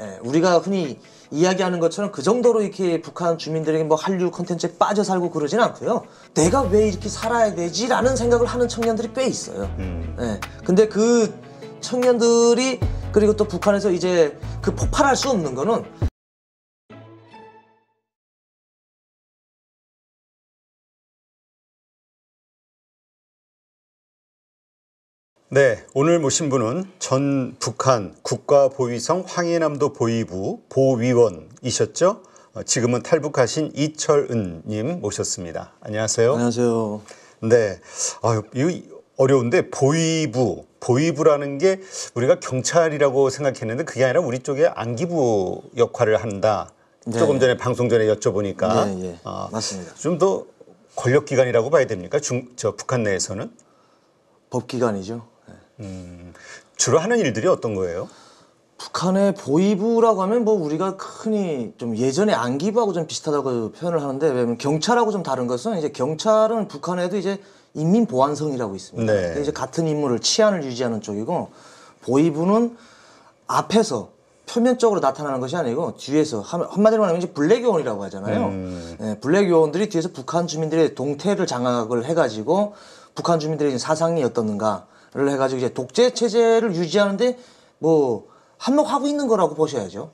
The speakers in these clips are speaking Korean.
예, 우리가 흔히 이야기하는 것처럼 그 정도로 이렇게 북한 주민들에게 뭐 한류 콘텐츠에 빠져 살고 그러진 않고요. 내가 왜 이렇게 살아야 되지라는 생각을 하는 청년들이 꽤 있어요. 예, 근데 그 청년들이 그리고 또 북한에서 이제 그 폭발할 수 없는 거는 네, 오늘 모신 분은 전 북한 국가보위성 황해남도 보위부 보위원이셨죠? 지금은 탈북하신 이철은님 모셨습니다. 안녕하세요. 안녕하세요. 네, 이거 어려운데 보위부라는 게 우리가 경찰이라고 생각했는데 그게 아니라 우리 쪽에 안기부 역할을 한다. 네. 조금 전에 방송 전에 여쭤보니까 네, 맞습니다. 좀 더 권력기관이라고 봐야 됩니까? 북한 내에서는? 법기관이죠. 주로 하는 일들이 어떤 거예요? 북한의 보위부라고 하면 뭐 우리가 흔히 좀 예전에 안기부하고 좀 비슷하다고 표현을 하는데 왜냐면 경찰하고 좀 다른 것은 이제 경찰은 북한에도 이제 인민보안성이라고 있습니다. 네. 이제 같은 임무를 치안을 유지하는 쪽이고 보위부는 앞에서 표면적으로 나타나는 것이 아니고 뒤에서 한마디로 말하면 이제 블랙요원이라고 하잖아요. 예, 블랙요원들이 뒤에서 북한 주민들의 동태를 장악을 해가지고 북한 주민들의 사상이 어떻는가를 해가지고 이제 독재 체제를 유지하는데 뭐 한몫하고 있는 거라고 보셔야죠.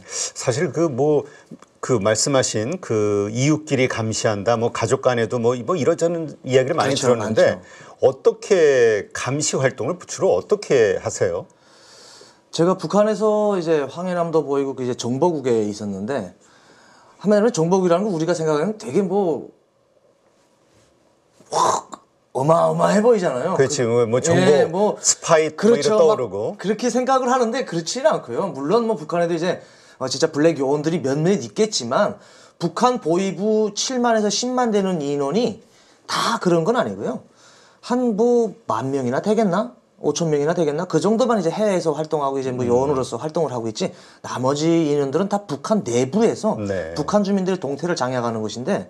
사실 그 말씀하신 그 이웃끼리 감시한다, 뭐 가족 간에도 뭐 이러저런 이야기를 많이 그렇죠, 들었는데 많죠. 어떻게 감시 활동을 주로 어떻게 하세요? 제가 북한에서 이제 황해남도 보이고 이제 정보국에 있었는데 한마디로 정보국이라는 거 우리가 생각하면 되게 뭐 확 어마어마해 보이잖아요. 그렇지, 뭐 정보 예, 뭐 스파이 그렇죠. 뭐 이런 떠오르고. 그렇게 생각을 하는데 그렇지는 않고요. 물론 뭐 북한에도 이제 진짜 블랙 요원들이 몇몇 있겠지만 북한 보위부 7만에서 10만 되는 인원이 다 그런 건 아니고요. 한 뭐 10,000명이나 되겠나? 5,000명이나 되겠나? 그 정도만 이제 해외에서 활동하고 이제 뭐 요원으로서 활동을 하고 있지. 나머지 인원들은 다 북한 내부에서 네. 북한 주민들의 동태를 장악하는 것인데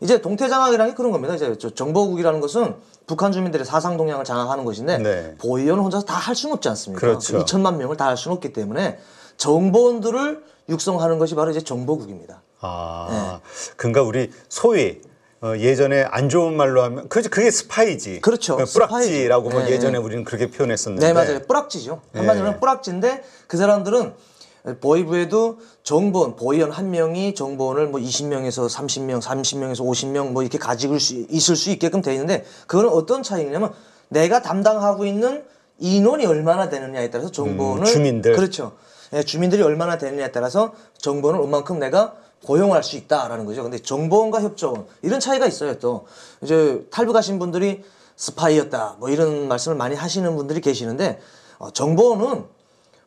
이제 동태 장악이라는 게 그런 겁니다. 이제 정보국이라는 것은 북한 주민들의 사상 동향을 장악하는 것인데 네. 보위원 혼자서 다 할 수는 없지 않습니까? 그렇죠. 2천만 명을 다 할 수는 없기 때문에 정보원들을 육성하는 것이 바로 이제 정보국입니다. 그러니까 우리 소위 예전에 안 좋은 말로 하면 그게 스파이지. 그렇죠. 뿌락지라고 뭐 스파이죠. 예전에 우리는 그렇게 표현했었는데. 네, 맞아요. 뿌락지죠. 한마디로 뿌락지인데 그 사람들은 보위부에도 정보원, 보위원 한 명이 정보원을 뭐 20명에서 30명, 30명에서 50명 뭐 이렇게 가지고 있을 수 있게끔 돼 있는데 그거는 어떤 차이냐면 내가 담당하고 있는 인원이 얼마나 되느냐에 따라서 정보원을 주민들. 그렇죠. 네, 주민들이 얼마나 되느냐에 따라서 정보원을 얼만큼 내가 고용할 수 있다라는 거죠. 근데 정보원과 협조원 이런 차이가 있어요. 또 이제 탈북하신 분들이 스파이였다 뭐 이런 말씀을 많이 하시는 분들이 계시는데 정보원은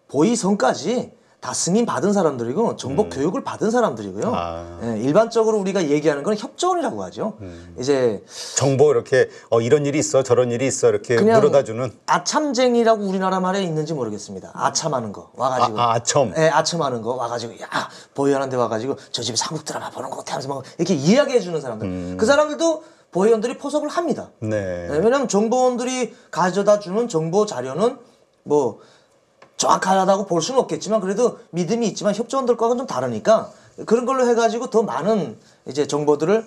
보위성까지 다 승인 받은 사람들이고 정보 교육을 받은 사람들이고요. 예, 일반적으로 우리가 얘기하는 건 협조원이라고 하죠. 이제 정보 이렇게 이런 일이 있어 저런 일이 있어 이렇게 물어다주는. 아참쟁이라고 우리나라 말에 있는지 모르겠습니다. 아참하는 거 와가지고 아첨. 예, 아첨하는 거 와가지고 야 보위원한테 와가지고 저 집에 한국 드라마 보는 거 같아 하면서 막 이렇게 이야기해 주는 사람들 그 사람들도 보위원들이 포섭을 합니다. 네. 예, 왜냐하면 정보원들이 가져다 주는 정보 자료는 뭐 정확하다고 볼 수는 없겠지만 그래도 믿음이 있지만 협조원들과는 좀 다르니까 그런 걸로 해가지고 더 많은 이제 정보들을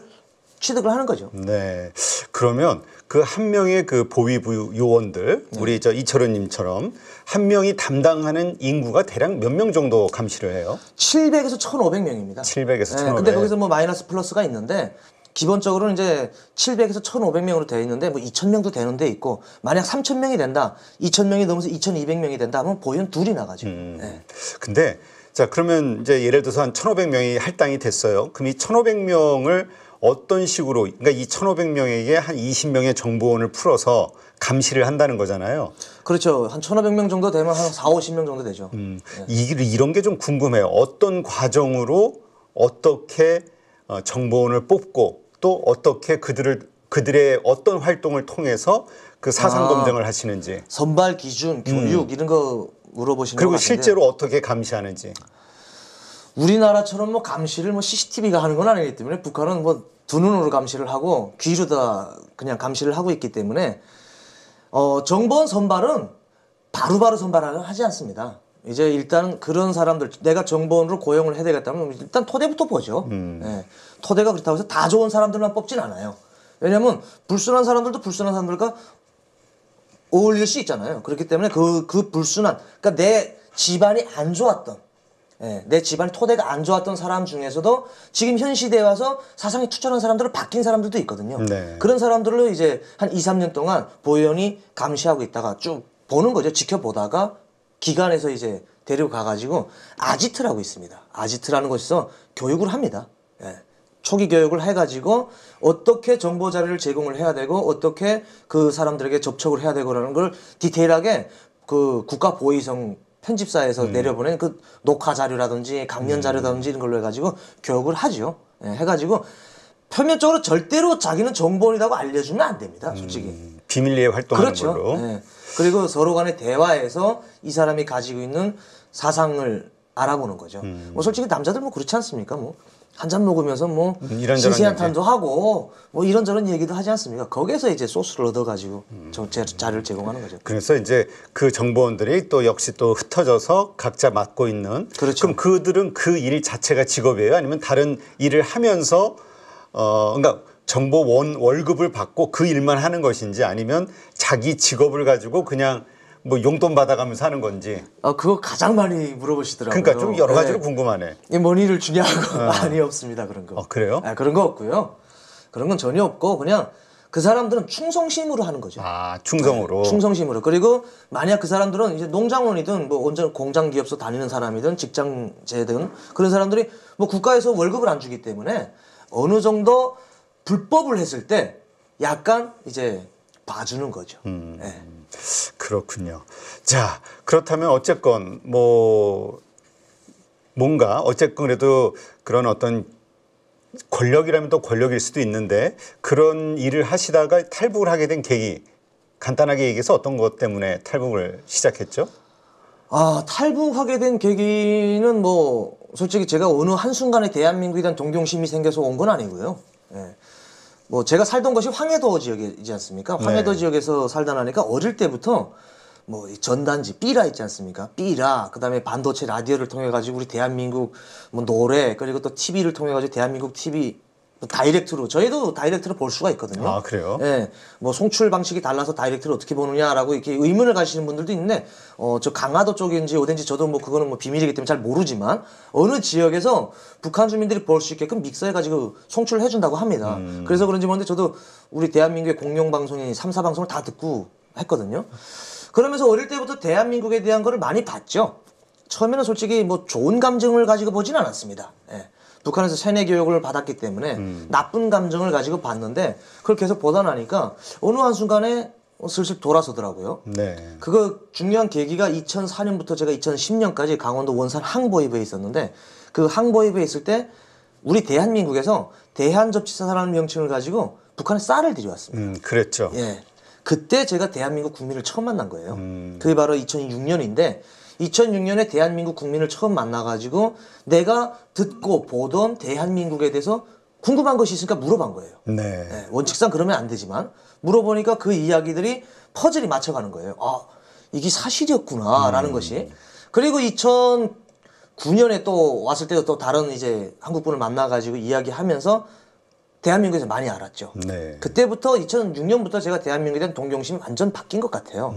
취득을 하는 거죠. 네. 그러면 그 한 명의 그 보위부 요원들 우리 이철은님처럼 한 명이 담당하는 인구가 대략 몇 명 정도 감시를 해요? 700에서 1,500명입니다. 700에서 1,500. 근데 거기서 뭐 마이너스 플러스가 있는데 기본적으로는 이제 700에서 1,500명으로 되어 있는데 뭐 2,000명도 되는 데 있고 만약 3,000명이 된다, 2,000명이 넘어서 2,200명이 된다 하면 보위원 둘이 나가죠. 네. 근데 자 그러면 이제 예를 들어서 한 1,500명이 할당이 됐어요. 그럼 이 1,500명을 어떤 식으로 그러니까 이 1,500명에게 한 20명의 정보원을 풀어서 감시를 한다는 거잖아요. 그렇죠. 한 1,500명 정도 되면 한 4, 50명 정도 되죠. 이런 게 좀 궁금해요. 어떤 과정으로 어떻게 정보원을 뽑고 또 어떻게 그들의 어떤 활동을 통해서 그 사상 검증을 하시는지. 선발 기준, 교육 이런 거 물어보시는 거 그리고 같은데 실제로 어떻게 감시하는지. 우리나라처럼 뭐 감시를 뭐 CCTV가 하는 건 아니기 때문에 북한은 뭐 두 눈으로 감시를 하고 귀로 다 그냥 감시를 하고 있기 때문에 정보원 선발은 바로바로 선발을 하지 않습니다. 이제 일단 그런 사람들 내가 정보원으로 고용을 해야 되겠다면 일단 토대부터 보죠. 예. 토대가 그렇다고 해서 다 좋은 사람들만 뽑진 않아요. 왜냐하면 불순한 사람들도 불순한 사람들과 어울릴 수 있잖아요. 그렇기 때문에 그 불순한, 그러니까 내 집안이 안 좋았던, 예, 내 집안 토대가 안 좋았던 사람 중에서도 지금 현 시대에 와서 사상이 투철한 사람들은 바뀐 사람들도 있거든요. 네. 그런 사람들로 이제 한 2, 3년 동안 보현이 감시하고 있다가 쭉 보는 거죠. 지켜보다가 기관에서 이제 데리고 가가지고 아지트라고 있습니다. 아지트라는 곳에서 교육을 합니다. 예. 초기 교육을 해가지고 어떻게 정보 자료를 제공을 해야 되고 어떻게 그 사람들에게 접촉을 해야 되고라는 걸 디테일하게 그 국가보위성 편집사에서 내려보낸 그 녹화 자료라든지 강연 자료라든지 이런 걸로 해가지고 교육을 하죠. 예, 해가지고 표면적으로 절대로 자기는 정보원이라고 알려주면 안 됩니다. 솔직히. 비밀리에 활동하는 그렇죠. 걸로. 예. 그리고 서로 간의 대화에서 이 사람이 가지고 있는 사상을 알아보는 거죠. 뭐 솔직히 남자들 뭐 그렇지 않습니까? 뭐 한 잔 먹으면서 뭐 이런저런 신세한탄도 하고 뭐 이런저런 얘기도 하지 않습니까? 거기에서 이제 소스를 얻어가지고 자료를 제공하는 거죠. 그래서 이제 그 정보원들이 또 역시 또 흩어져서 각자 맡고 있는. 그렇죠. 그럼 그들은 그 일 자체가 직업이에요? 아니면 다른 일을 하면서 그러니까 정보원 월급을 받고 그 일만 하는 것인지 아니면 자기 직업을 가지고 그냥 뭐 용돈 받아가면서 하는 건지. 그거 가장 많이 물어보시더라고요. 그러니까 좀 여러 가지로 네. 궁금하네. 이 머니를 주냐고 많이 없습니다. 그런 거. 그래요? 그런 거 없고요. 그런 건 전혀 없고 그냥 그 사람들은 충성심으로 하는 거죠. 아, 충성으로. 충성심으로. 그리고 만약 그 사람들은 이제 농장원이든 뭐 원전 공장 기업소 다니는 사람이든 직장제든 그런 사람들이 뭐 국가에서 월급을 안 주기 때문에 어느 정도 불법을 했을 때 약간 이제 봐주는 거죠. 예. 그렇군요. 자, 그렇다면 어쨌건 뭐 뭔가 어쨌건 그래도 그런 어떤 권력이라면 또 권력일 수도 있는데 그런 일을 하시다가 탈북을 하게 된 계기 간단하게 얘기해서 어떤 것 때문에 탈북을 시작했죠? 탈북하게 된 계기는 뭐 솔직히 제가 어느 한순간에 대한민국에 대한 동경심이 생겨서 온 건 아니고요. 예. 뭐 제가 살던 것이 황해도 지역이지 않습니까? 황해도 네. 지역에서 살다 나니까 어릴 때부터 뭐 이 전단지 삐라 있지 않습니까? 삐라 그다음에 반도체 라디오를 통해 가지고 우리 대한민국 뭐 노래 그리고 또 TV를 통해 가지고 대한민국 TV 뭐 다이렉트로 저희도 다이렉트로 볼 수가 있거든요. 아, 그래요? 예. 뭐 송출 방식이 달라서 다이렉트를 어떻게 보느냐라고 이렇게 의문을 가지시는 분들도 있는데 저 강화도 쪽인지 어딘지 저도 뭐 그거는 뭐 비밀이기 때문에 잘 모르지만 어느 지역에서 북한 주민들이 볼 수 있게끔 믹서해 가지고 송출을 해 준다고 합니다. 그래서 그런지 모르는데 저도 우리 대한민국의 공영 방송인 3사 방송을 다 듣고 했거든요. 그러면서 어릴 때부터 대한민국에 대한 거를 많이 봤죠. 처음에는 솔직히 뭐 좋은 감정을 가지고 보진 않았습니다. 예. 북한에서 세뇌 교육을 받았기 때문에 나쁜 감정을 가지고 봤는데 그걸 계속 보다 나니까 어느 한순간에 슬슬 돌아서더라고요. 네. 그거 중요한 계기가 2004년부터 제가 2010년까지 강원도 원산 항보입에 있었는데 그 항보입에 있을 때 우리 대한민국에서 대한접지사라는 명칭을 가지고 북한에 쌀을 들여왔습니다. 그랬죠. 예. 그때 제가 대한민국 국민을 처음 만난 거예요. 그게 바로 2006년인데 2006년에 대한민국 국민을 처음 만나가지고 내가 듣고 보던 대한민국에 대해서 궁금한 것이 있으니까 물어본 거예요. 네. 예, 원칙상 그러면 안 되지만 물어보니까 그 이야기들이 퍼즐이 맞춰가는 거예요. 이게 사실이었구나라는 것이. 그리고 2009년에 또 왔을 때도 또 다른 이제 한국분을 만나가지고 이야기하면서 대한민국에서 많이 알았죠. 네. 그때부터 2006년부터 제가 대한민국에 대한 동경심이 완전 바뀐 것 같아요.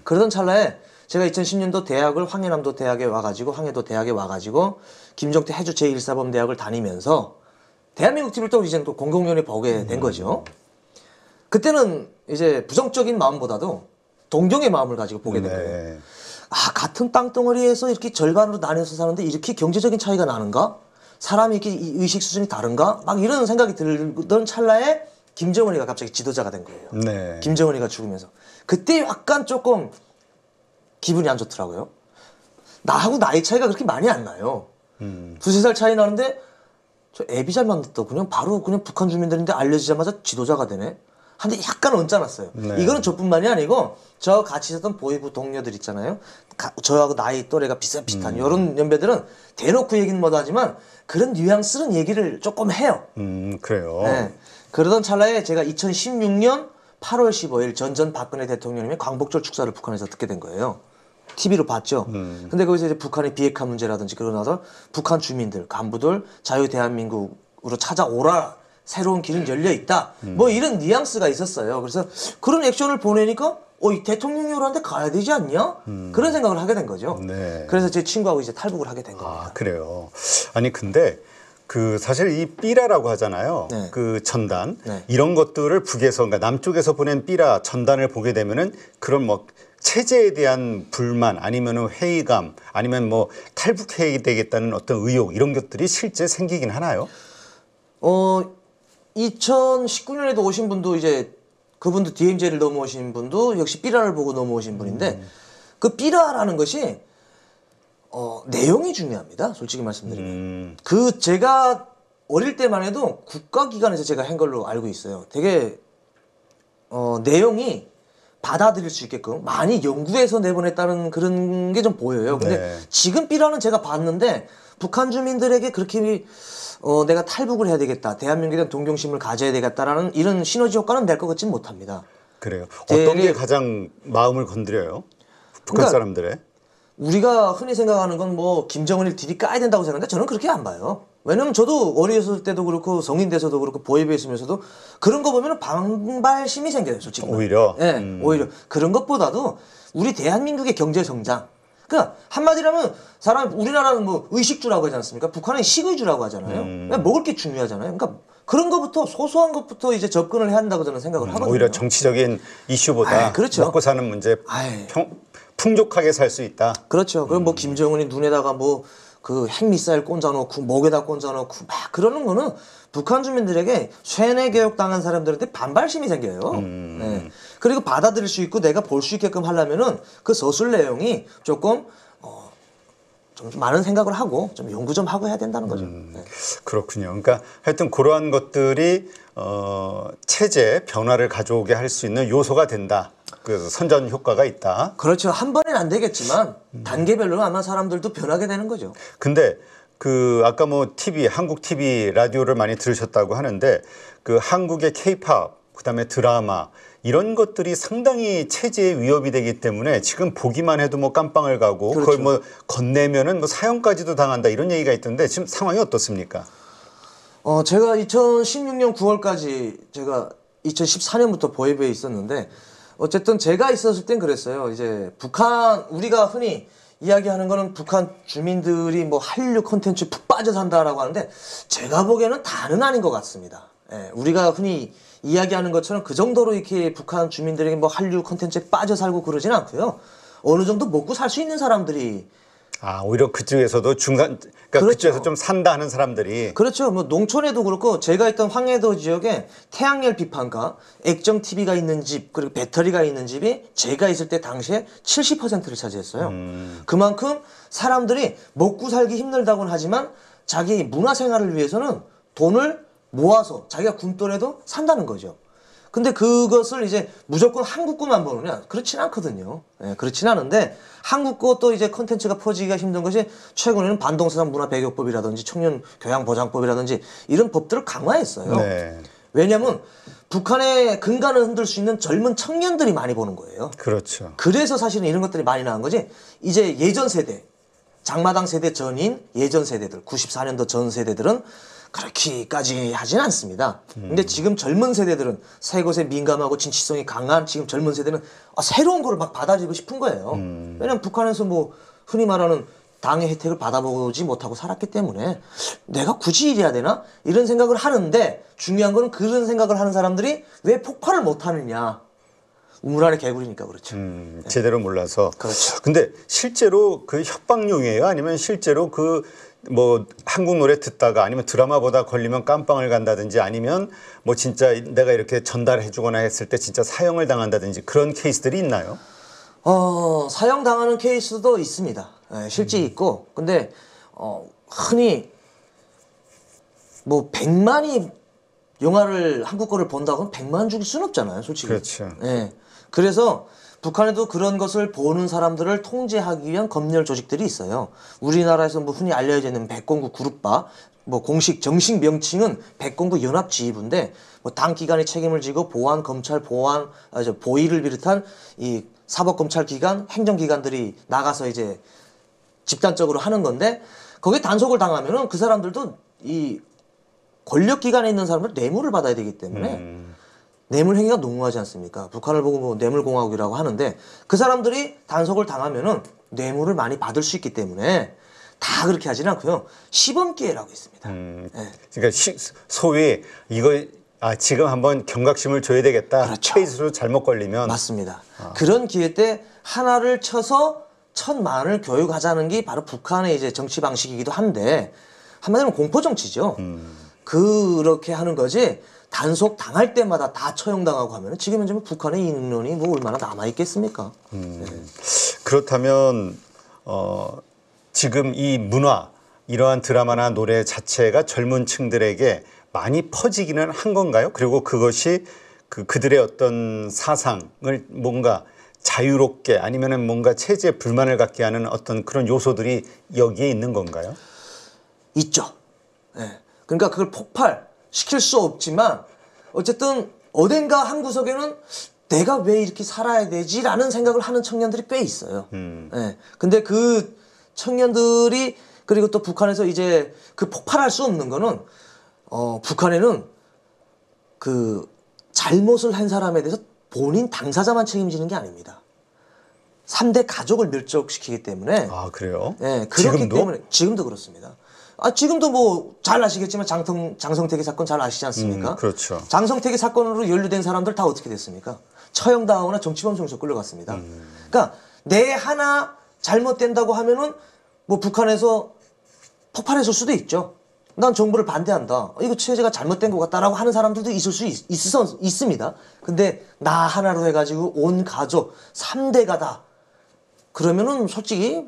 그러던 찰나에 제가 2010년도 대학을 황해남도 대학에 와가지고 황해도 대학에 와가지고 김정태 해주 제1사범대학을 다니면서 대한민국 TV를 또 이제 또 공공연히 보게 된 거죠. 그때는 이제 부정적인 마음보다도 동경의 마음을 가지고 보게 된 거예요. 네. 같은 땅덩어리에서 이렇게 절반으로 나뉘어서 사는데 이렇게 경제적인 차이가 나는가? 사람이 이렇게 의식 수준이 다른가? 막 이런 생각이 들던 찰나에 김정은이가 갑자기 지도자가 된 거예요. 네. 김정은이가 죽으면서. 그때 약간 조금 기분이 안 좋더라고요. 나하고 나이 차이가 그렇게 많이 안 나요. 두세 살 차이 나는데 저 애비잘 만났다. 그냥 바로 그냥 북한 주민들인데 알려지자마자 지도자가 되네. 한데 약간 언짢았어요. 네. 이거는 저뿐만이 아니고 저 같이 있었던 보이부 동료들 있잖아요. 저하고 나이 또래가 비슷한 이런 연배들은 대놓고 얘기는 못하지만 그런 뉘앙스는 얘기를 조금 해요. 그래요. 네. 그러던 찰나에 제가 2016년 8월 15일 전전 박근혜 대통령님의 광복절 축사를 북한에서 듣게 된 거예요. TV로 봤죠. 근데 거기서 이제 북한의 비핵화 문제라든지 그러나서 북한 주민들, 간부들 자유 대한민국으로 찾아오라. 새로운 길은 열려 있다. 뭐 이런 뉘앙스가 있었어요. 그래서 그런 액션을 보내니까 이 대통령이오라는데 가야 되지 않냐? 그런 생각을 하게 된 거죠. 네. 그래서 제 친구하고 이제 탈북을 하게 된 겁니다. 아, 그래요. 아니 근데 그 사실 이 삐라라고 하잖아요. 네. 그 전단 네. 이런 것들을 북에서 그러니까 남쪽에서 보낸 삐라 전단을 보게 되면은 그런 뭐 체제에 대한 불만 아니면은 회의감 아니면 뭐 탈북해야 되겠다는 어떤 의욕 이런 것들이 실제 생기긴 하나요? 2019년에도 오신 분도 이제 그분도 DMZ를 넘어오신 분도 역시 삐라를 보고 넘어오신 분인데 그 삐라라는 것이 내용이 중요합니다. 솔직히 말씀드리면. 그 제가 어릴 때만 해도 국가기관에서 제가 한 걸로 알고 있어요. 되게 내용이 받아들일 수 있게끔 많이 연구해서 내보냈다는 그런 게 좀 보여요. 근데 네. 지금 삐라는 제가 봤는데 북한 주민들에게 그렇게 내가 탈북을 해야 되겠다. 대한민국에 대한 동경심을 가져야 되겠다라는 이런 시너지 효과는 낼 것 같지는 못합니다. 그래요. 어떤 게 대략- 가장 마음을 건드려요? 북한 그러니까 사람들의? 우리가 흔히 생각하는 건 뭐 김정은을 디디 까야 된다고 생각하는데 저는 그렇게 안 봐요. 왜냐면 저도 어렸을 때도 그렇고 성인 돼서도 그렇고 보이베에 있으면서도 그런 거 보면 반발심이 생겨요. 솔직히. 오히려? 예, 오히려. 그런 것보다도 우리 대한민국의 경제 성장. 그러니까 한마디로 하면 우리나라는 뭐 의식주라고 하지 않습니까? 북한은 식의주라고 하잖아요. 그냥 먹을 게 중요하잖아요. 그러니까 그런 것부터 소소한 것부터 이제 접근을 해야 한다고 저는 생각을 하거든요. 오히려 정치적인 이슈보다 그렇죠. 먹고 사는 문제 아이. 풍족하게 살 수 있다. 그렇죠. 그럼 뭐 김정은이 눈에다가 뭐 그 핵미사일 꽂아놓고 목에다 꽂아놓고 막 그러는 거는 북한 주민들에게 쇠뇌 교육 당한 사람들한테 반발심이 생겨요. 네. 그리고 받아들일 수 있고 내가 볼 수 있게끔 하려면은 그 서술 내용이 조금 좀 많은 생각을 하고 좀 연구 좀 하고 해야 된다는 거죠. 네. 그렇군요. 그러니까 하여튼 그러한 것들이 체제 변화를 가져오게 할 수 있는 요소가 된다. 그래서 선전 효과가 있다. 그렇죠. 한 번엔 안 되겠지만 단계별로 아마 사람들도 변하게 되는 거죠. 근데 그 아까 뭐 TV, 한국 TV 라디오를 많이 들으셨다고 하는데 그 한국의 K-팝, 그다음에 드라마 이런 것들이 상당히 체제에 위협이 되기 때문에 지금 보기만 해도 뭐 깜빵을 가고 그렇죠. 그걸 뭐 건네면은 뭐 사형까지도 당한다 이런 얘기가 있던데 지금 상황이 어떻습니까? 제가 2016년 9월까지 제가 2014년부터 보이베에 있었는데 어쨌든 제가 있었을 땐 그랬어요. 이제 우리가 흔히 이야기하는 거는 북한 주민들이 뭐 한류 콘텐츠 푹 빠져 산다라고 하는데 제가 보기에는 다는 아닌 것 같습니다. 예, 우리가 흔히 이야기하는 것처럼 그 정도로 이렇게 북한 주민들에게 뭐 한류 콘텐츠에 빠져 살고 그러진 않고요. 어느 정도 먹고 살 수 있는 사람들이 아, 오히려 그쪽에서도 그러니까 그렇죠. 그쪽에서 좀 산다 하는 사람들이 그렇죠. 뭐 농촌에도 그렇고 제가 있던 황해도 지역에 태양열 비판가, 액정 TV가 있는 집 그리고 배터리가 있는 집이 제가 있을 때 당시에 70%를 차지했어요. 그만큼 사람들이 먹고 살기 힘들다고는 하지만 자기 문화생활을 위해서는 돈을 모아서 자기가 굶더라도 산다는 거죠. 근데 그것을 이제 무조건 한국 거만 보느냐? 그렇진 않거든요. 예, 그렇진 않은데 한국 것도 이제 컨텐츠가 퍼지기가 힘든 것이 최근에는 반동사상 문화배교법이라든지 청년 교양보장법이라든지 이런 법들을 강화했어요. 네. 왜냐하면 북한의 근간을 흔들 수 있는 젊은 청년들이 많이 보는 거예요. 그렇죠. 그래서 사실은 이런 것들이 많이 나온 거지. 이제 예전 세대, 장마당 세대 전인 예전 세대들, 94년도 전 세대들은 그렇게까지 하진 않습니다. 근데 지금 젊은 세대들은 새 것에 민감하고 진취성이 강한 지금 젊은 세대는 새로운 거를 막 받아들이고 싶은 거예요. 왜냐면 북한에서 뭐 흔히 말하는 당의 혜택을 받아보지 못하고 살았기 때문에 내가 굳이 이래야 되나? 이런 생각을 하는데 중요한 거는 그런 생각을 하는 사람들이 왜 폭발을 못 하느냐. 우물 안에 개구리니까 그렇죠. 제대로 몰라서. 그렇죠. 근데 실제로 그 협박용이에요? 아니면 실제로 그 뭐 한국 노래 듣다가 아니면 드라마 보다 걸리면 깜빵을 간다든지 아니면 뭐 진짜 내가 이렇게 전달해 주거나 했을 때 진짜 사형을 당한다든지 그런 케이스들이 있나요? 사형당하는 케이스도 있습니다. 예, 실제 있고. 근데, 흔히, 뭐, 100만이 영화를, 한국 거를 본다고 하면 100만 죽일 수는 없잖아요, 솔직히. 그렇죠. 예. 그래서 북한에도 그런 것을 보는 사람들을 통제하기 위한 검열 조직들이 있어요. 우리나라에서 뭐 흔히 알려져 있는 백공구 그룹바, 뭐 정식 명칭은 백공구 연합지휘부인데 뭐 당 기관이 책임을 지고 보안, 검찰, 보안, 보위를 비롯한 이 사법검찰기관, 행정기관들이 나가서 이제 집단적으로 하는 건데 거기에 단속을 당하면은 그 사람들도 이 권력기관에 있는 사람들 뇌물을 받아야 되기 때문에 뇌물 행위가 농후하지 않습니까? 북한을 보고 뭐 뇌물공화국이라고 하는데 그 사람들이 단속을 당하면은 뇌물을 많이 받을 수 있기 때문에 다 그렇게 하지는 않고요. 시범기회라고 있습니다. 예. 그러니까 소위 이거 지금 한번 경각심을 줘야 되겠다. 그렇죠. 케이스로 잘못 걸리면 맞습니다. 그런 기회 때 하나를 쳐서 1,000만을 교육하자는 게 바로 북한의 이제 정치 방식이기도 한데 한마디로 공포 정치죠. 그렇게 하는 거지. 단속 당할 때마다 다 처형당하고 하면 지금 현재 북한의 인원이 뭐 얼마나 남아 있겠습니까? 그렇다면 지금 이 문화 이러한 드라마나 노래 자체가 젊은 층들에게 많이 퍼지기는 한 건가요? 그리고 그것이 그들의 어떤 사상을 뭔가 자유롭게 아니면은 뭔가 체제에 불만을 갖게 하는 어떤 그런 요소들이 여기에 있는 건가요? 있죠. 예. 그러니까 그걸 폭발시킬 수 없지만 어쨌든 어딘가 한 구석에는 내가 왜 이렇게 살아야 되지라는 생각을 하는 청년들이 꽤 있어요. 예. 근데 그 청년들이 그리고 또 북한에서 이제 그 폭발할 수 없는 거는 북한에는 그 잘못을 한 사람에 대해서 본인 당사자만 책임지는 게 아닙니다. 3대 가족을 멸족시키기 때문에. 아, 그래요? 예, 그렇기 지금도? 때문에 지금도 그렇습니다. 지금도 뭐 잘 아시겠지만 장성택이 사건 잘 아시지 않습니까? 그렇죠. 장성택이 사건으로 연루된 사람들 다 어떻게 됐습니까? 처형당하거나 정치범죄로 끌려갔습니다. 그러니까 내 하나 잘못된다고 하면은 뭐 북한에서 폭발했을 수도 있죠. 난 정부를 반대한다. 이거 체제가 잘못된 것 같다라고 하는 사람들도 있을 수 있습니다. 근데 나 하나로 해가지고 온 가족 3대가 다 그러면은 솔직히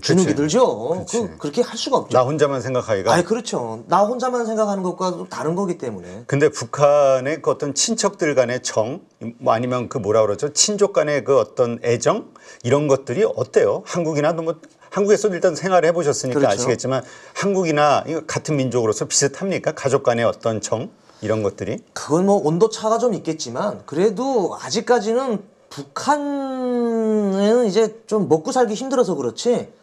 주눅이 들죠. 그렇게 할 수가 없죠. 나 혼자만 생각하기가. 그렇죠. 나 혼자만 생각하는 것과 또 다른 거기 때문에. 근데 북한의 그 어떤 친척들 간의 정, 뭐 아니면 그 뭐라 그러죠? 친족 간의 그 어떤 애정 이런 것들이 어때요? 한국이나 뭐 한국에서 일단 생활을 해보셨으니까 그렇죠. 아시겠지만 한국이나 같은 민족으로서 비슷합니까? 가족 간의 어떤 정 이런 것들이? 그건 뭐 온도 차가 좀 있겠지만 그래도 아직까지는 북한은 이제 좀 먹고 살기 힘들어서 그렇지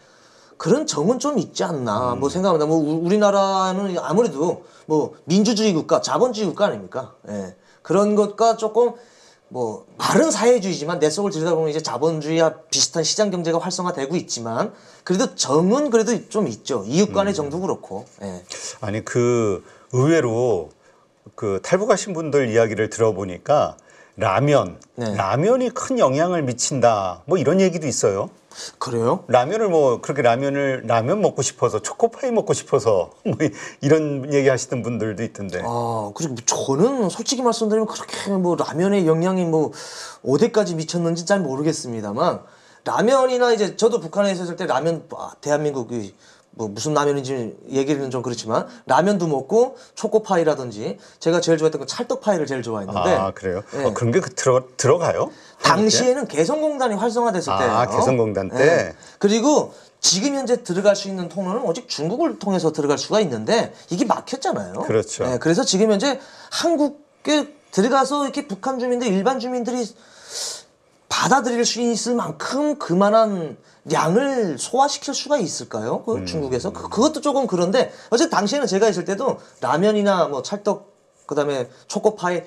그런 정은 좀 있지 않나 뭐 생각합니다. 뭐 우리나라는 아무래도 뭐 민주주의 국가, 자본주의 국가 아닙니까? 예. 그런 것과 조금 뭐 말은 사회주의지만 내 속을 들여다보면 이제 자본주의와 비슷한 시장 경제가 활성화되고 있지만 그래도 정은 그래도 좀 있죠. 이웃 간의 정도 그렇고. 예. 아니 그 의외로 그 탈북하신 분들 이야기를 들어보니까 라면이 큰 영향을 미친다. 뭐 이런 얘기도 있어요. 그래요? 라면 먹고 싶어서 초코파이 먹고 싶어서 뭐 이런 얘기 하시던 분들도 있던데. 그리고 저는 솔직히 말씀드리면 그렇게 뭐 라면의 영향이 뭐 어디까지 미쳤는지 잘 모르겠습니다만 라면이나 이제 저도 북한에 있었을 때 라면 대한민국이 뭐 무슨 라면인지 얘기는 좀 그렇지만 라면도 먹고 초코파이라든지 제가 제일 좋아했던 건 찰떡파이를 제일 좋아했는데 그래요? 예. 그런 게 들어가요? 당시에는 개성공단이 활성화됐을 때예요. 개성공단 때. 예. 그리고 지금 현재 들어갈 수 있는 통로는 오직 중국을 통해서 들어갈 수가 있는데 이게 막혔잖아요. 그렇죠. 예. 그래서 지금 현재 한국에 들어가서 이렇게 북한 주민들 일반 주민들이 받아들일 수 있을 만큼 그만한 양을 소화시킬 수가 있을까요? 중국에서 그것도 조금 그런데 어쨌든 당시에는 제가 있을 때도 라면이나 뭐 찰떡 그다음에 초코파이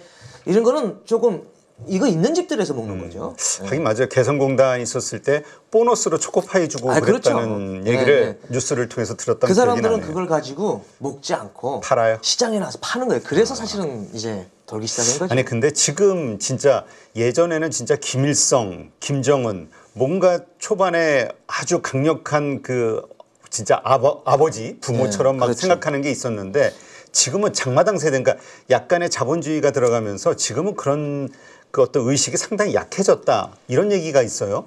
이런 거는 조금 이거 있는 집들에서 먹는 거죠. 하긴 맞아요. 개성공단 있었을 때 보너스로 초코파이 주고 그랬다는 그렇죠. 얘기를 뉴스를 통해서 들었던 그 기억이 사람들은 나네요. 그걸 가지고 먹지 않고 팔아요? 시장에 나서 파는 거예요. 그래서 사실은 이제 돌기 시작한 거죠. 아니 근데 지금 진짜 예전에는 진짜 김일성, 김정은 뭔가 초반에 아주 강력한 그 진짜 아버지 부모처럼 막 그렇죠. 생각하는 게 있었는데 지금은 장마당 세대 그러니까 약간의 자본주의가 들어가면서 지금은 그런 그 어떤 의식이 상당히 약해졌다 이런 얘기가 있어요.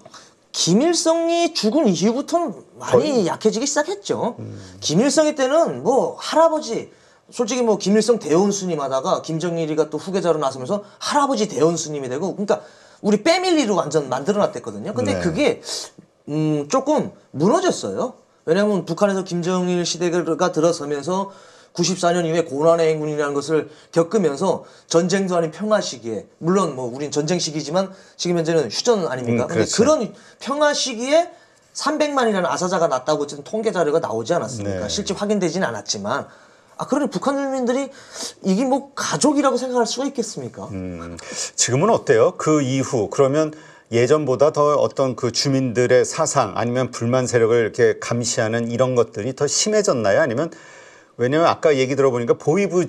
김일성이 죽은 이후부터는 많이 약해지기 시작했죠. 김일성이 때는 뭐 할아버지 솔직히 뭐 김일성 대원 스님 하다가 김정일이가 또 후계자로 나서면서 할아버지 대원 스님이 되고 그러니까 우리 패밀리로 완전 만들어놨댔거든요. 근데 네. 그게 조금 무너졌어요. 왜냐하면 북한에서 김정일 시대가 들어서면서 94년 이후에 고난의 행군이라는 것을 겪으면서 전쟁도 아닌 평화 시기에, 물론 뭐 우린 전쟁 시기지만 지금 현재는 휴전 아닙니까? 근데 그렇죠. 그런 평화 시기에 300만이라는 아사자가 났다고 어쨌든 통계 자료가 나오지 않았습니까? 네. 실제 확인되지는 않았지만, 그러니 북한 주민들이 이게 뭐 가족이라고 생각할 수가 있겠습니까? 지금은 어때요? 그 이후 그러면 예전보다 더 어떤 그 주민들의 사상 아니면 불만 세력을 이렇게 감시하는 이런 것들이 더 심해졌나요? 아니면 왜냐면 아까 얘기 들어보니까 보위부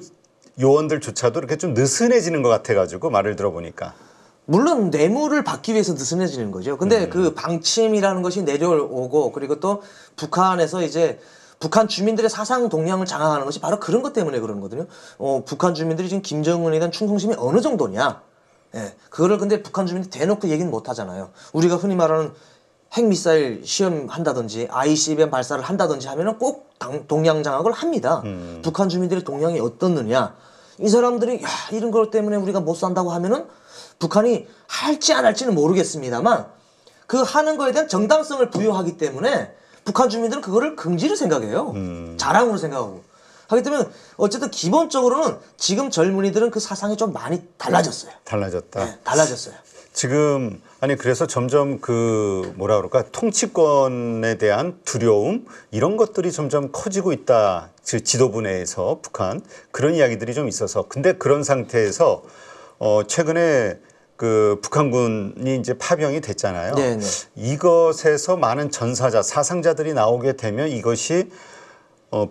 요원들조차도 이렇게 좀 느슨해지는 것 같아가지고 말을 들어보니까. 물론 뇌물을 받기 위해서 느슨해지는 거죠. 근데 그 방침이라는 것이 내려오고, 그리고 또 북한에서 이제 북한 주민들의 사상 동향을 장악하는 것이 바로 그런 것 때문에 그러는 거거든요. 북한 주민들이 지금 김정은에 대한 충성심이 어느 정도냐. 예. 그거를 근데 북한 주민들이 대놓고 얘기는 못 하잖아요. 우리가 흔히 말하는 핵미사일 시험한다든지 ICBM 발사를 한다든지 하면은 꼭 동향 장악을 합니다. 북한 주민들의 동향이 어떻느냐. 이 사람들이 야, 이런 것 때문에 우리가 못 산다고 하면은 북한이 할지 안 할지는 모르겠습니다만 그 하는 거에 대한 정당성을 부여하기 때문에 북한 주민들은 그거를 긍지로 생각해요. 자랑으로 생각하고. 하기 때문에 어쨌든 기본적으로는 지금 젊은이들은 그 사상이 좀 많이 달라졌어요. 달라졌다. 네, 달라졌어요. 지금 아니 그래서 점점 그 뭐라 그럴까 통치권에 대한 두려움 이런 것들이 점점 커지고 있다. 즉 지도부 내에서 북한 그런 이야기들이 좀 있어서 근데 그런 상태에서 최근에 그 북한군이 이제 파병이 됐잖아요. 네네. 이것에서 많은 전사자 사상자들이 나오게 되면 이것이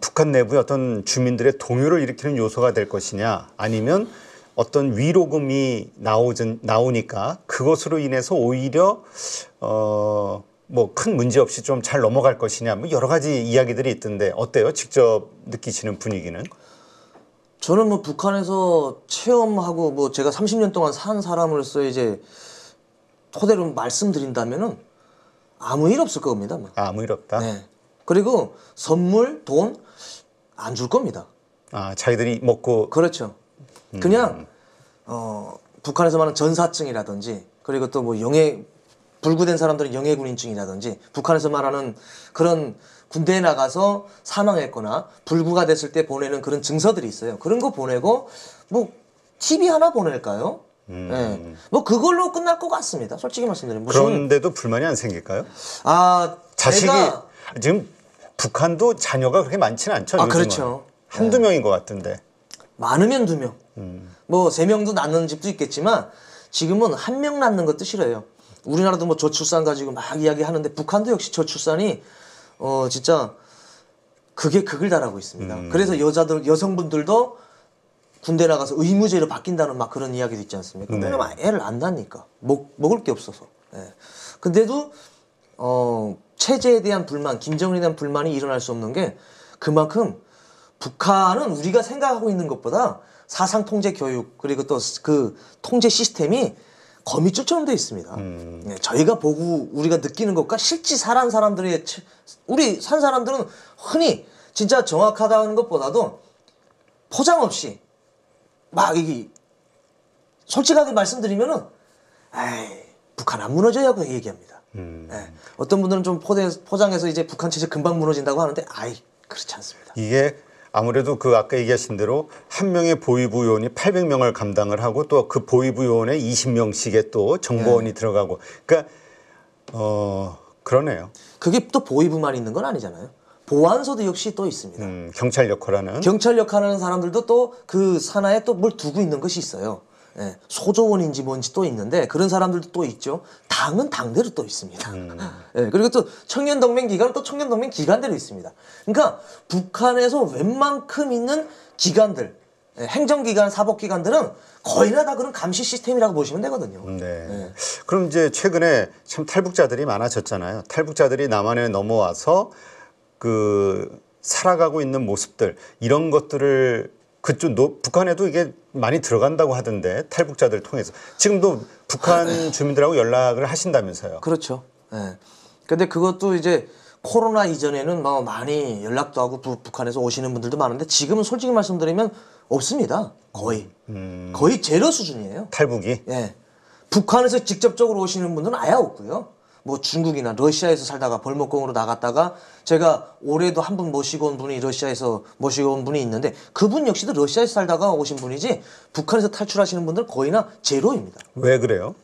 북한 내부의 어떤 주민들의 동요를 일으키는 요소가 될 것이냐 아니면 어떤 위로금이 나오니까 그것으로 인해서 오히려 뭐 큰 문제 없이 좀 잘 넘어갈 것이냐 뭐 여러 가지 이야기들이 있던데 어때요? 직접 느끼시는 분위기는? 저는 뭐 북한에서 체험하고 뭐 제가 30년 동안 산 사람으로서 이제 토대로 말씀드린다면은 아무 일 없을 겁니다. 뭐. 아무 일 없다. 네. 그리고 선물, 돈 안 줄 겁니다. 아 자기들이 먹고 그렇죠. 그냥 북한에서 말하는 전사증이라든지 그리고 또 뭐 불구된 사람들은 영해군인증이라든지 북한에서 말하는 그런 군대에 나가서 사망했거나 불구가 됐을 때 보내는 그런 증서들이 있어요. 그런 거 보내고 뭐 TV 하나 보낼까요? 네. 뭐 그걸로 끝날 것 같습니다. 솔직히 말씀드리면. 그런데도 불만이 안 생길까요? 자식이 제가 지금 북한도 자녀가 그렇게 많지는 않죠. 요즘은. 그렇죠. 한두 명인 것 같은데. 많으면 2명. 뭐 3명도 낳는 집도 있겠지만 지금은 1명 낳는 것도 싫어요. 우리나라도 뭐 저출산 가지고 막 이야기하는데 북한도 역시 저출산이 진짜 극에 극을 달하고 있습니다. 그래서 여성분들도 군대 나가서 의무제로 바뀐다는 막 그런 이야기도 있지 않습니까? 네. 왜냐면 애를 안 낳으니까 먹을 게 없어서. 예. 근데도 체제에 대한 불만, 김정은에 대한 불만이 일어날 수 없는 게 그만큼 북한은 우리가 생각하고 있는 것보다 사상 통제 교육 그리고 또 그 통제 시스템이 거미줄처럼 되어 있습니다. 네, 저희가 보고 우리가 느끼는 것과 실제 살아온 사람들의 우리 산 사람들은 흔히 진짜 정확하다는 것보다도 포장 없이 막 이게 솔직하게 말씀드리면은 에이 북한 안 무너져야고 얘기합니다. 네, 어떤 분들은 좀 포장해서 이제 북한 체제 금방 무너진다고 하는데 그렇지 않습니다. 이게 아무래도 그 아까 얘기하신 대로 한 명의 보위부 요원이 800명을 감당을 하고 또 그 보위부 요원에 20명씩의 또 정보원이 들어가고 그러니까 그러네요. 그게 또 보위부만 있는 건 아니잖아요. 보안소도 역시 또 있습니다. 경찰 역할하는 경찰 역할하는 사람들도 또 그 산하에 또 뭘 두고 있는 것이 있어요. 예, 소조원인지 뭔지 또 있는데 그런 사람들도 또 있죠. 당은 당대로 또 있습니다. 예, 그리고 또 청년동맹 기관은 또 청년동맹 기관대로 있습니다. 그러니까 북한에서 웬만큼 있는 기관들, 행정기관, 사법기관들은 거의 다 그런 감시 시스템이라고 보시면 되거든요. 네. 그럼 이제 최근에 참 탈북자들이 많아졌잖아요. 탈북자들이 남한에 넘어와서 그 살아가고 있는 모습들 이런 것들을 그쪽 북한에도 이게 많이 들어간다고 하던데 탈북자들 통해서 지금도 북한 주민들하고 연락을 하신다면서요? 그렇죠. 예. 근데 그것도 이제 코로나 이전에는 뭐 많이 연락도 하고 북한에서 오시는 분들도 많은데 지금은 솔직히 말씀드리면 없습니다. 거의. 거의 제로 수준이에요. 탈북이? 예. 북한에서 직접적으로 오시는 분들은 아예 없고요. 뭐 중국이나 러시아에서 살다가 벌목공으로 나갔다가 제가 올해도 한 분 모시고 온 분이 러시아에서 모시고 온 분이 있는데 그분 역시도 러시아에서 살다가 오신 분이지 북한에서 탈출하시는 분들 거의나 제로입니다. 왜 그래요?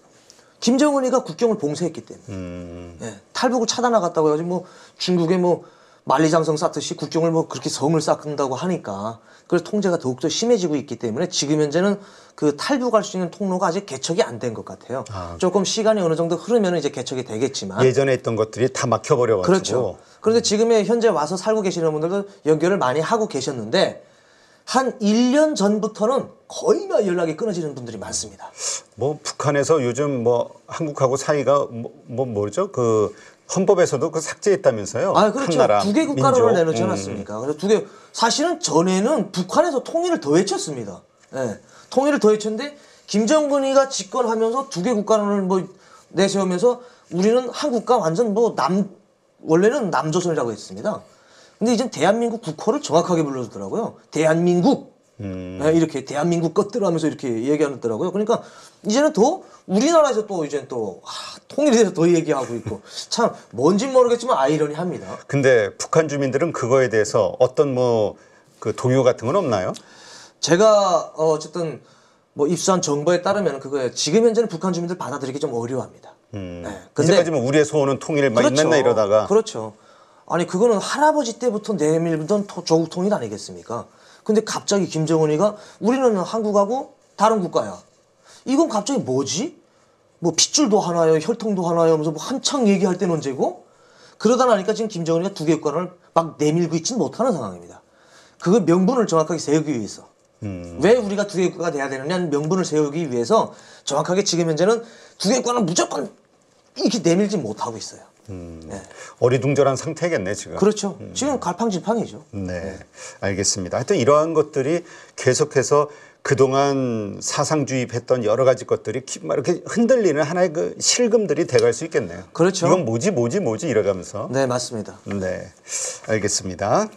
김정은이가 국경을 봉쇄했기 때문에 예, 탈북을 차단하겠다고 해가지고 뭐 중국에 뭐 만리장성 쌓듯이 국경을 뭐 그렇게 성을 쌓는다고 하니까 그래서 통제가 더욱더 심해지고 있기 때문에 지금 현재는 그 탈북할 수 있는 통로가 아직 개척이 안 된 것 같아요. 조금 시간이 어느 정도 흐르면 이제 개척이 되겠지만 예전에 있던 것들이 다 막혀버려가지고. 그렇죠. 그런데 지금의 현재 와서 살고 계시는 분들도 연결을 많이 하고 계셨는데 한 1년 전부터는 거의나 연락이 끊어지는 분들이 많습니다. 뭐 북한에서 요즘 뭐 한국하고 사이가 뭐죠? 그 헌법에서도 그 삭제했다면서요? 아, 그렇죠. 한 나라, 두 개 국가론을 민족. 내놓지 않았습니까? 그래서 사실은 전에는 북한에서 통일을 더 외쳤습니다. 예. 통일을 더 외쳤는데 김정은이가 집권하면서 두 개 국가론을 뭐 내세우면서 우리는 한국과 완전 뭐 원래는 남조선이라고 했습니다. 근데 이젠 대한민국 국호를 정확하게 불러주더라고요. 대한민국. 예, 이렇게 대한민국 것들 하면서 이렇게 얘기하더라고요. 그러니까 이제는 더 우리나라에서 또 이제는 또 통일에 대해서 더 얘기하고 있고 참 뭔지 모르겠지만 아이러니합니다. 근데 북한 주민들은 그거에 대해서 어떤 뭐 그 동요 같은 건 없나요? 제가 어쨌든 뭐 입수한 정보에 따르면 그거예요. 지금 현재는 북한 주민들 받아들이기 좀 어려워합니다. 네. 이제까지 뭐 우리의 소원은 통일을 막 그렇죠. 맨날 이러다가 그렇죠. 아니 그거는 할아버지 때부터 내밀던 조국 통일 아니겠습니까? 근데 갑자기 김정은이가 우리는 한국하고 다른 국가야. 이건 갑자기 뭐지? 뭐 핏줄도 하나요, 혈통도 하나요, 하면서 뭐 한창 얘기할 때는 언제고? 그러다 나니까 지금 김정은이가 두 개 국가를 막 내밀고 있지는 못하는 상황입니다. 그 명분을 정확하게 세우기 위해서. 왜 우리가 두 개 국가가 돼야 되느냐는 명분을 세우기 위해서 정확하게 지금 현재는 두 개 국가는 무조건 이렇게 내밀지 못하고 있어요. 네. 어리둥절한 상태겠네 지금. 그렇죠. 지금 갈팡질팡이죠. 네, 알겠습니다. 하여튼 이러한 것들이 계속해서 그동안 사상 주입했던 여러 가지 것들이 막 이렇게 흔들리는 하나의 그 실금들이 돼갈 수 있겠네요. 그렇죠. 이건 뭐지 이래가면서. 네, 맞습니다. 네, 알겠습니다.